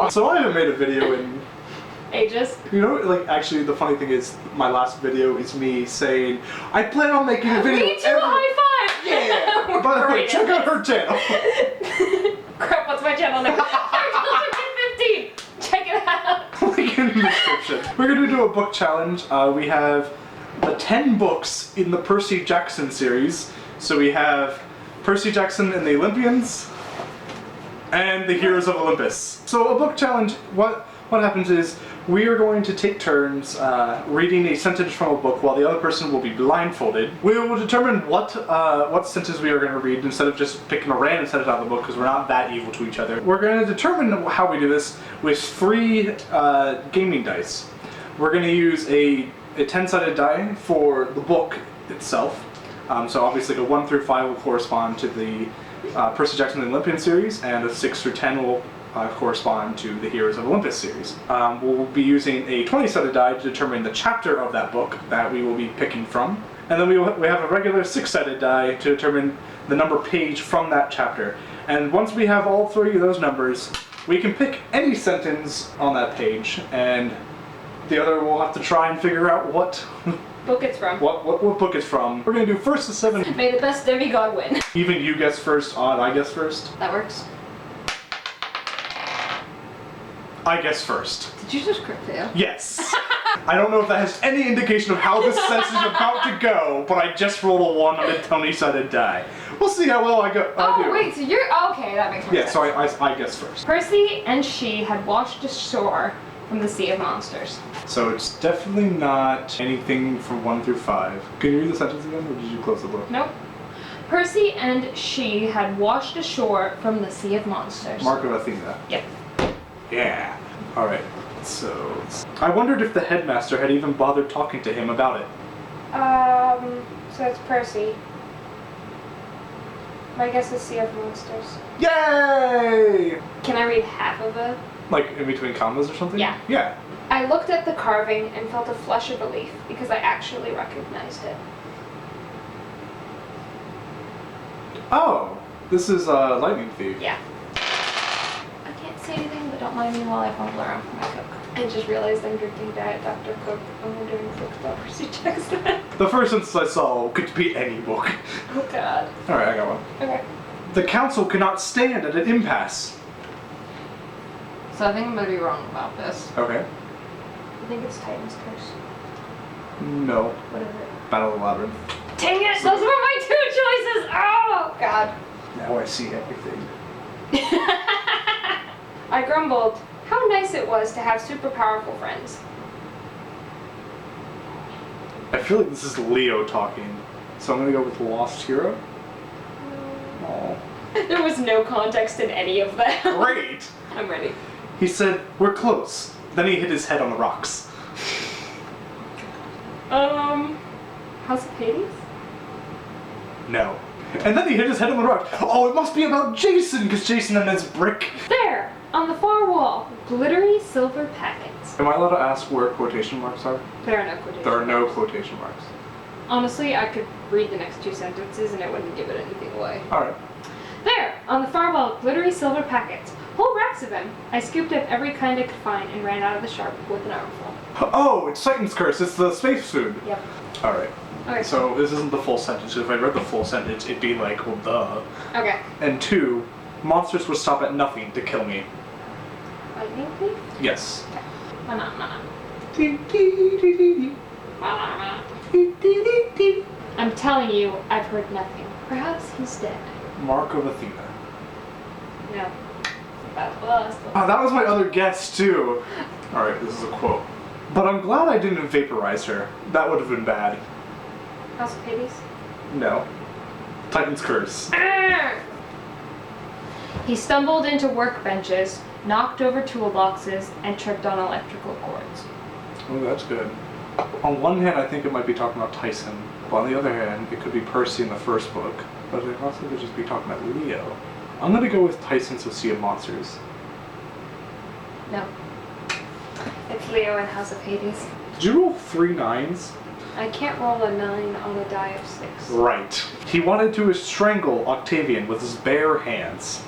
No! So I haven't made a video in... Ages. You know, like, actually, the funny thing is, my last video is me saying, I plan on making a video Me too, high five! Yeah! By the way, check out her channel. Crap, what's my channel name? ThirdCultureKid15! Check it out! Link in the description. We're gonna do a book challenge. We have the 10 books in the Percy Jackson series. So we have Percy Jackson and the Olympians, and the Heroes of Olympus. So a book challenge, what happens is, we are going to take turns reading a sentence from a book while the other person will be blindfolded. We will determine what sentence we are going to read instead of just picking a random sentence out of the book, because we're not that evil to each other. We're going to determine how we do this with 3 gaming dice. We're going to use a 10-sided die for the book itself. So obviously a 1 through 5 will correspond to the Percy Jackson and the Olympian series, and a 6 through 10 will correspond to the Heroes of Olympus series. We'll be using a 20-sided die to determine the chapter of that book that we will be picking from. And then we have a regular 6-sided die to determine the number page from that chapter. And once we have all 3 of those numbers, we can pick any sentence on that page, and the other will have to try and figure out what book it's from. What book it's from. We're going to do first to 7. May the best demigod win. Even you guess first, odd I guess first. That works. I guess first. Did you just crit fail? Yes. I don't know if that has any indication of how this sentence is about to go, but I just rolled a 1 on a 20-sided die. We'll see how well I do. Oh wait, so you're okay. That makes more sense. Yeah, so I guess first. Percy and she had washed ashore from the Sea of Monsters. So it's definitely not anything from 1 through 5. Can you read the sentence again, or did you close the book? Nope. Percy and she had washed ashore from the Sea of Monsters. Mark of Athena. Yep. Yeah. Alright, so I wondered if the headmaster had even bothered talking to him about it. So it's Percy. My guess is Sea of Monsters. Yay! Can I read half of it? Like in between commas or something? Yeah. Yeah. I looked at the carving and felt a flush of relief because I actually recognized it. Oh, this is Lightning Thief. Yeah. I can't say anything, but don't mind me while I fumble around for my Coke. I just realized I'm drinking Diet Dr. Coke when we're doing Coke about Percy Jackson. The first sentence I saw could be any book. Oh god. Alright, I got one. Okay. The council cannot stand at an impasse. So I think I'm gonna be wrong about this. Okay. I think it's Titan's Curse. No. What is it? Battle of the Labyrinth. Dang it! Those were my 2 choices! Oh god. Now I see everything. I grumbled. How nice it was to have super powerful friends. I feel like this is Leo talking, so I'm gonna go with Lost Hero. Aww. There was no context in any of that. Great! I'm ready. He said, we're close. Then he hit his head on the rocks. House of Hades? No. And then he hit his head on the rock. Oh, it must be about Jason, because Jason and his brick. There! On the far wall. Glittery silver packets. Am I allowed to ask where quotation marks are? There are no quotations. There are no quotation marks. Honestly, I could read the next 2 sentences and it wouldn't give it anything away. Alright. There! On the far wall, glittery silver packets. Whole racks of them. I scooped up every kind I could find and ran out of the shop with an armful. Oh, it's Titan's Curse. It's the space food. Yep. Alright. Okay. So this isn't the full sentence. If I read the full sentence, it'd be like, well, duh. Okay. And 2, monsters would stop at nothing to kill me. Lightning Thief? Yes. Okay. Mana, mana. I'm telling you, I've heard nothing. Perhaps he's dead. Mark of Athena. No. That was the... Oh, that was my other guess, too. Alright, this is a quote. But I'm glad I didn't vaporize her. That would have been bad. House of Hades? No. Titan's Curse. He stumbled into workbenches, knocked over toolboxes, and tripped on electrical cords. Oh, that's good. On one hand, I think it might be talking about Tyson. But on the other hand, it could be Percy in the first book. But it also could just be talking about Leo. I'm gonna go with Tyson's Sea of Monsters. No. It's Leo in House of Hades. Did you roll 3 9s? I can't roll a 9 on a die of 6. Right. He wanted to strangle Octavian with his bare hands.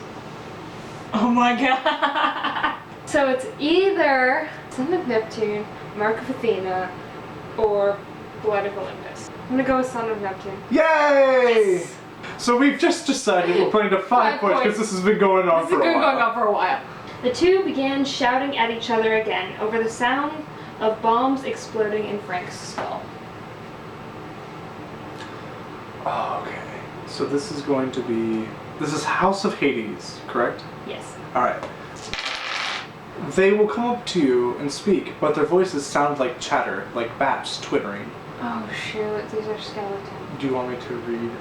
Oh my god! So it's either Son of Neptune, Mark of Athena, or Blood of Olympus. I'm gonna go with Son of Neptune. Yay! Yes! So we've just decided we're putting to 5 points because this has been going on for a while. This has been going on for a while. The two began shouting at each other again over the sound of bombs exploding in Frank's skull. Oh, okay. So this is going to be... This is House of Hades, correct? Yes. Alright. They will come up to you and speak, but their voices sound like chatter, like bats twittering. Oh shoot, these are skeletons. Do you want me to read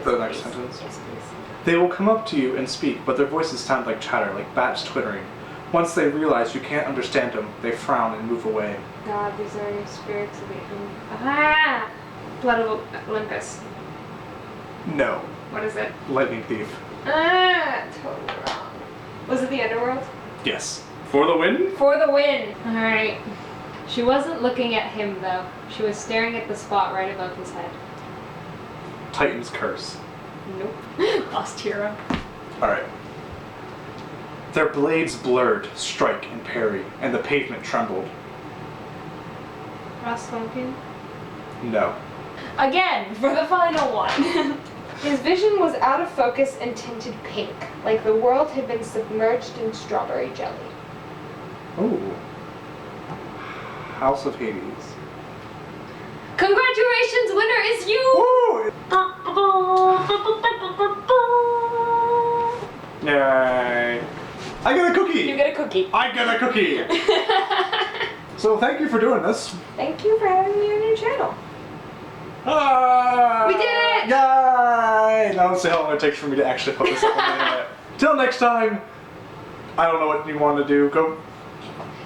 the next sentence? Yes, please. They will come up to you and speak, but their voices sound like chatter, like bats twittering. Once they realize you can't understand them, they frown and move away. God, these are spirits of the... Ah! Blood of Olympus. No. What is it? Lightning Thief. Ah! Totally wrong. Was it the Underworld? Yes. For the win? For the win! Alright. She wasn't looking at him, though. She was staring at the spot right above his head. Titan's Curse. Nope. Lost hero. Alright. Their blades blurred, strike and parry, and the pavement trembled. Ross Funkin. No. Again, for the final one. His vision was out of focus and tinted pink, like the world had been submerged in strawberry jelly. Ooh. House of Hades. Congratulations, winner is you! Woo! Yay! I get a cookie! You get a cookie. I get a cookie! So thank you for doing this. Thank you for having me on your channel. Ah! We did it! Yay! Now let's see how long it takes for me to actually put this up on the internet. Till next time, I don't know what you want to do. Go.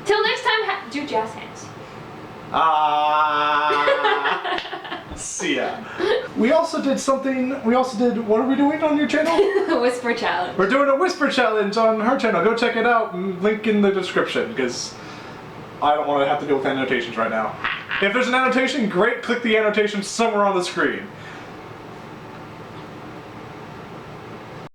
Till next time, do jazz hands. See ya. We also did something. What are we doing on your channel? Whisper challenge. We're doing a whisper challenge on her channel. Go check it out. Link in the description because I don't want to have to deal with annotations right now. If there's an annotation, great. Click the annotation somewhere on the screen.